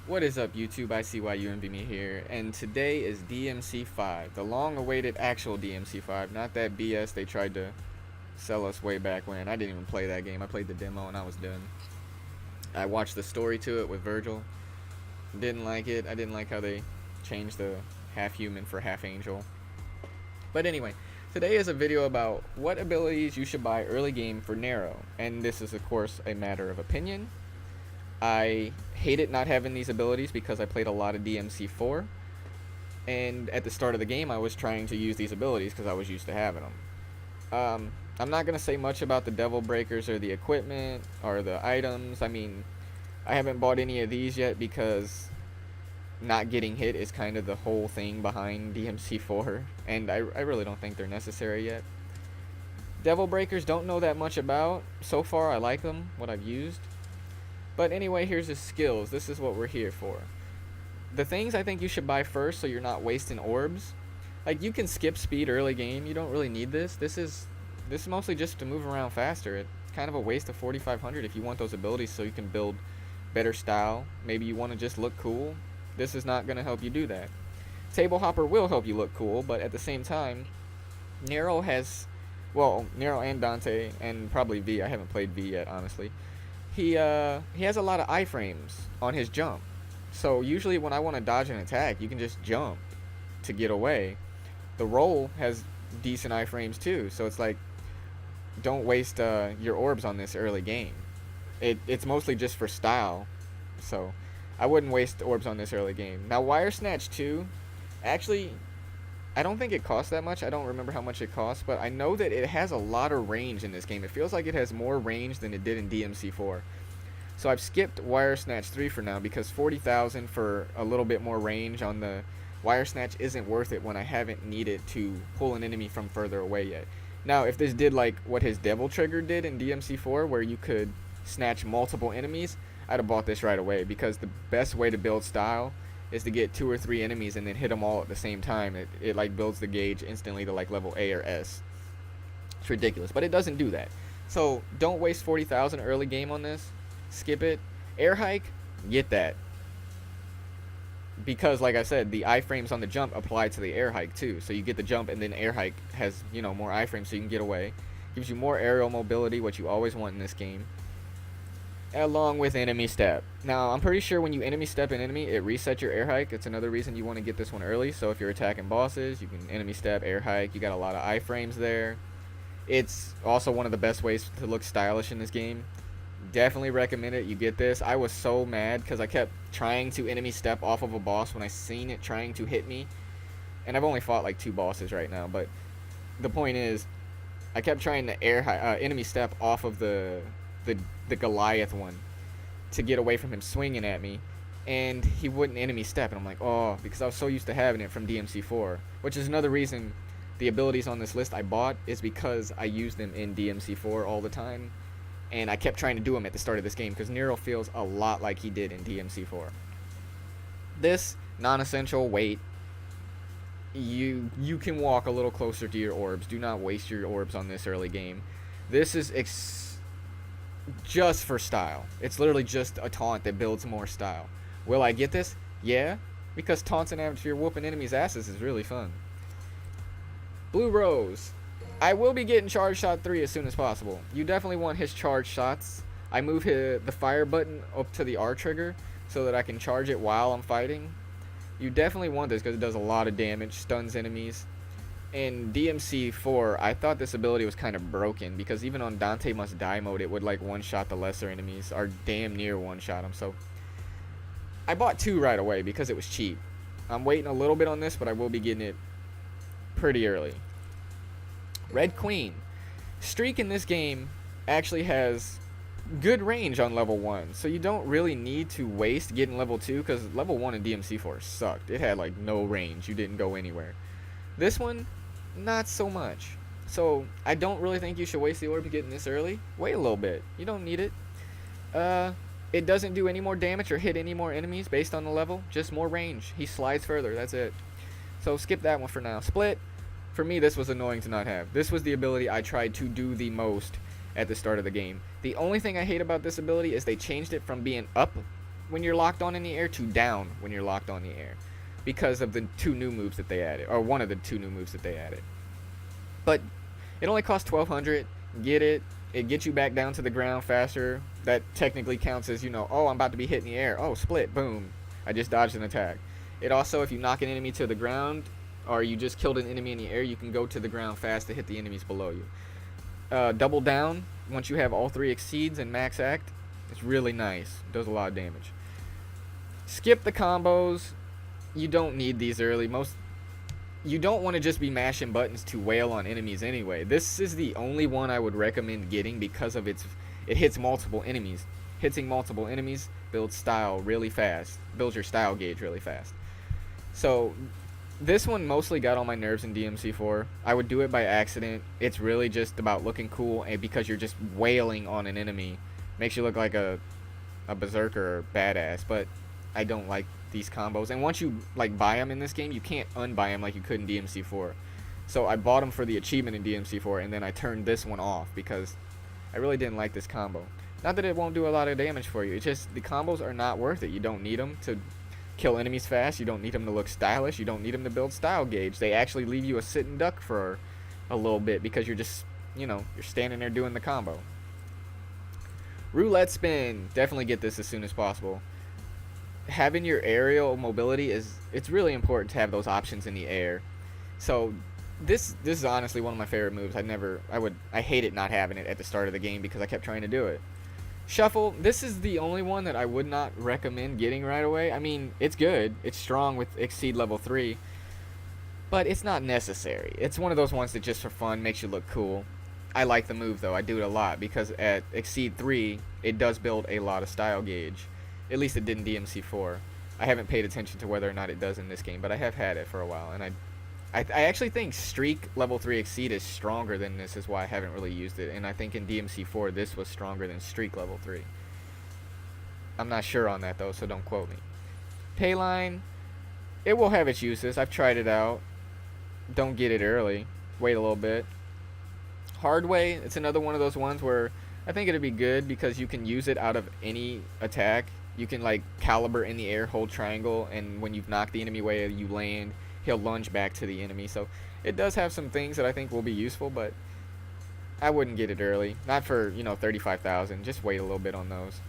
What is up, YouTube? I see why you envy me here, and today is DMC5, the long-awaited actual DMC5, not that BS they tried to sell us way back when. I didn't even play that game. I played the demo and I was done. I watched the story to it with Virgil. Didn't like it. I didn't like how they changed the half-human for half-angel. But anyway, today is a video about what abilities you should buy early game for Nero, and this is of course a matter of opinion. I hated not having these abilities because I played a lot of DMC4, and at the start of the game I was trying to use these abilities because I was used to having them. I'm not going to say much about the Devil Breakers or the equipment or the items. I mean, I haven't bought any of these yet because not getting hit is kind of the whole thing behind DMC4, and I really don't think they're necessary yet. Devil Breakers don't know that much about. So far I like them, what I've used. But anyway, here's his skills. This is what we're here for. The things I think you should buy first so you're not wasting orbs. Like, you can skip speed early game. You don't really need this. This is mostly just to move around faster. It's kind of a waste of 4,500 if you want those abilities so you can build better style. Maybe you want to just look cool. This is not going to help you do that. Table Hopper will help you look cool, but at the same time, Nero has, well, Nero and Dante, and probably V. I haven't played V yet, honestly. He has a lot of iframes on his jump. So usually when I want to dodge an attack, you can just jump to get away. The roll has decent iframes too, so it's like, don't waste your orbs on this early game. It's mostly just for style, so I wouldn't waste orbs on this early game. Now, Wire Snatch 2, actually, I don't think it costs that much. I don't remember how much it costs, but I know that it has a lot of range in this game. It feels like it has more range than it did in DMC4. So I've skipped Wire Snatch 3 for now because 40,000 for a little bit more range on the Wire Snatch isn't worth it when I haven't needed to pull an enemy from further away yet. Now, if this did like what his Devil Trigger did in DMC4, where you could snatch multiple enemies, I'd have bought this right away, because the best way to build style is to get 2 or 3 enemies and then hit them all at the same time. It like builds the gauge instantly to like level A or S. It's ridiculous, but it doesn't do that. So don't waste 40,000 early game on this. Skip it. Air hike, get that, because like I said, the iframes on the jump apply to the air hike too. So you get the jump, and then air hike has, you know, more iframes so you can get away. Gives you more aerial mobility, what you always want in this game, along with enemy step. Now, I'm pretty sure when you enemy step an enemy, it resets your air hike. It's another reason you want to get this one early. So if you're attacking bosses, you can enemy step, air hike. You got a lot of iframes there. It's also one of the best ways to look stylish in this game. Definitely recommend it. You get this. I was so mad because I kept trying to enemy step off of a boss when I seen it trying to hit me. And I've only fought like 2 bosses right now, but the point is, I kept trying to enemy step off of the Goliath one to get away from him swinging at me, and he wouldn't enemy step, and I'm like, oh, because I was so used to having it from DMC4, which is another reason the abilities on this list I bought is because I use them in DMC4 all the time, and I kept trying to do them at the start of this game because Nero feels a lot like he did in DMC4. This non-essential, wait. You can walk a little closer to your orbs. Do not waste your orbs on this early game. This is just for style. It's literally just a taunt that builds more style. Will I get this? Yeah, because taunts and atmosphere whooping enemies' asses is really fun. Blue Rose. I will be getting Charge Shot 3 as soon as possible. You definitely want his charge shots. I move the fire button up to the R trigger so that I can charge it while I'm fighting. You definitely want this because it does a lot of damage, stuns enemies. In DMC4, I thought this ability was kind of broken because even on Dante Must Die mode, it would like one-shot the lesser enemies, or damn near one-shot them. So I bought 2 right away because it was cheap. I'm waiting a little bit on this, but I will be getting it pretty early. Red Queen. Streak in this game actually has good range on level 1, so you don't really need to waste getting level 2, because level 1 in DMC4 sucked. It had like no range. You didn't go anywhere. This one, not so much. So I don't really think you should waste the orb getting this early. Wait a little bit. You don't need it. It doesn't do any more damage or hit any more enemies based on the level. Just more range. He slides further. That's it. So skip that one for now. Split. For me, this was annoying to not have. This was the ability I tried to do the most at the start of the game. The only thing I hate about this ability is they changed it from being up when you're locked on in the air to down when you're locked on the air, because of the 2 new moves that they added, or one of the 2 new moves that they added. But it only costs 1,200. Get it. It gets you back down to the ground faster. That technically counts as, you know, oh, I'm about to be hit in the air. Oh, split, boom. I just dodged an attack. It also, if you knock an enemy to the ground, or you just killed an enemy in the air, you can go to the ground fast to hit the enemies below you. Double down, once you have all 3 exceeds and max act, it's really nice. It does a lot of damage. Skip the combos. You don't need these early. You don't want to just be mashing buttons to wail on enemies anyway. This is the only one I would recommend getting because of it hits multiple enemies. Hitting multiple enemies builds style really fast. Builds your style gauge really fast. So this one mostly got on my nerves in DMC4. I would do it by accident. It's really just about looking cool, and because you're just wailing on an enemy. Makes you look like a berserker or badass, but I don't like these combos. And once you like buy them in this game, you can't unbuy them like you could in DMC4. So I bought them for the achievement in DMC4, and then I turned this one off because I really didn't like this combo. Not that it won't do a lot of damage for you, it's just the combos are not worth it. You don't need them to kill enemies fast, you don't need them to look stylish, you don't need them to build style gauge. They actually leave you a sitting duck for a little bit because you're just, you know, you're standing there doing the combo. Roulette spin, definitely get this as soon as possible. Having your aerial mobility it's really important to have those options in the air. So this is honestly one of my favorite moves. I hated not having it at the start of the game because I kept trying to do it. Shuffle, this is the only one that I would not recommend getting right away. I mean, it's good, it's strong with Exceed level 3, but it's not necessary. It's one of those ones that just for fun makes you look cool. I like the move though, I do it a lot because at Exceed 3 it does build a lot of style gauge. At least it did in DMC4. I haven't paid attention to whether or not it does in this game, but I have had it for a while, and I actually think Streak level 3 Exceed is stronger than this, is why I haven't really used it, and I think in DMC4 this was stronger than Streak level 3. I'm not sure on that though, so don't quote me. Payline, it will have its uses. I've tried it out. Don't get it early. Wait a little bit. Hardway, it's another one of those ones where I think it'd be good because you can use it out of any attack. You can like caliber in the air, hold triangle, and when you've knocked the enemy away, you land, he'll lunge back to the enemy. So it does have some things that I think will be useful, but I wouldn't get it early. Not for, you know, 35,000. Just wait a little bit on those.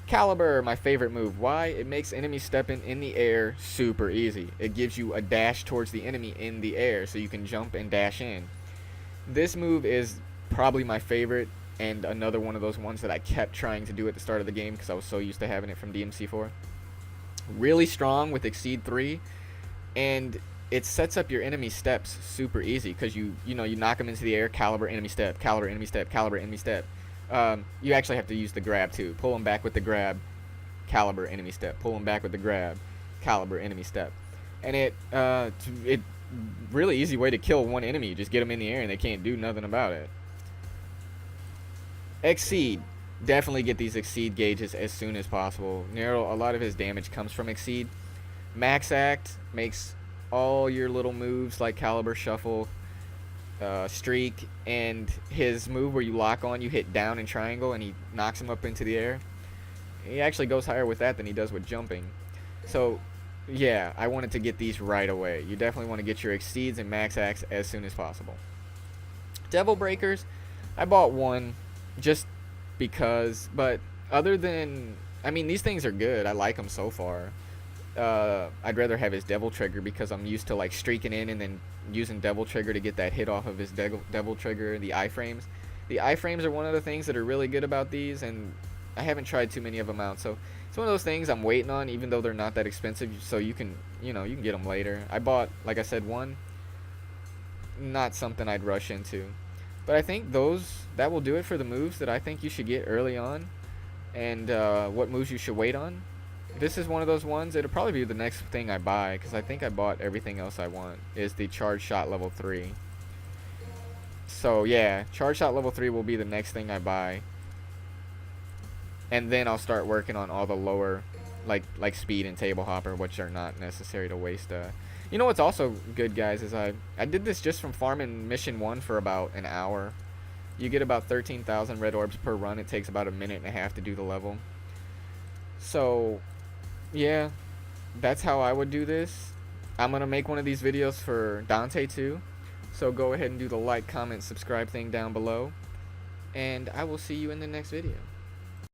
Caliber, my favorite move. Why? It makes enemy stepping in the air super easy. It gives you a dash towards the enemy in the air, so you can jump and dash in. This move is probably my favorite, and another one of those ones that I kept trying to do at the start of the game because I was so used to having it from DMC4. Really strong with Exceed 3, and it sets up your enemy steps super easy because you knock them into the air, caliber enemy step, caliber enemy step, caliber enemy step. You actually have to use the grab too. Pull them back with the grab, caliber enemy step. Pull them back with the grab, caliber enemy step. And it really easy way to kill one enemy. Just get them in the air and they can't do nothing about it. Exceed. Definitely get these Exceed gauges as soon as possible. Nero, a lot of his damage comes from Exceed. Max Act makes all your little moves like Caliber, Shuffle, Streak, and his move where you lock on, you hit down and triangle, and he knocks him up into the air. He actually goes higher with that than he does with jumping. So, yeah, I wanted to get these right away. You definitely want to get your Exceeds and Max Acts as soon as possible. Devil Breakers, I bought one just because, but other than, I mean, these things are good. I like them so far. I'd rather have his Devil Trigger because I'm used to like streaking in and then using Devil Trigger to get that hit off of his Devil Trigger, the iframes. The iframes are one of the things that are really good about these, and I haven't tried too many of them out, so it's one of those things I'm waiting on, even though they're not that expensive, so you can get them later. I bought, like I said, one. Not something I'd rush into. But I think that will do it for the moves that I think you should get early on, and what moves you should wait on. This is one of those ones. It'll probably be the next thing I buy, because I think I bought everything else I want, is the Charge Shot level 3. So yeah, Charge Shot level 3 will be the next thing I buy. And then I'll start working on all the lower, like Speed and Table Hopper, which are not necessary to waste. You know what's also good, guys, is I did this just from farming Mission 1 for about an hour. You get about 13,000 red orbs per run. It takes about a minute and a half to do the level. So yeah, that's how I would do this. I'm gonna make one of these videos for Dante too. So go ahead and do the like, comment, subscribe thing down below. And I will see you in the next video.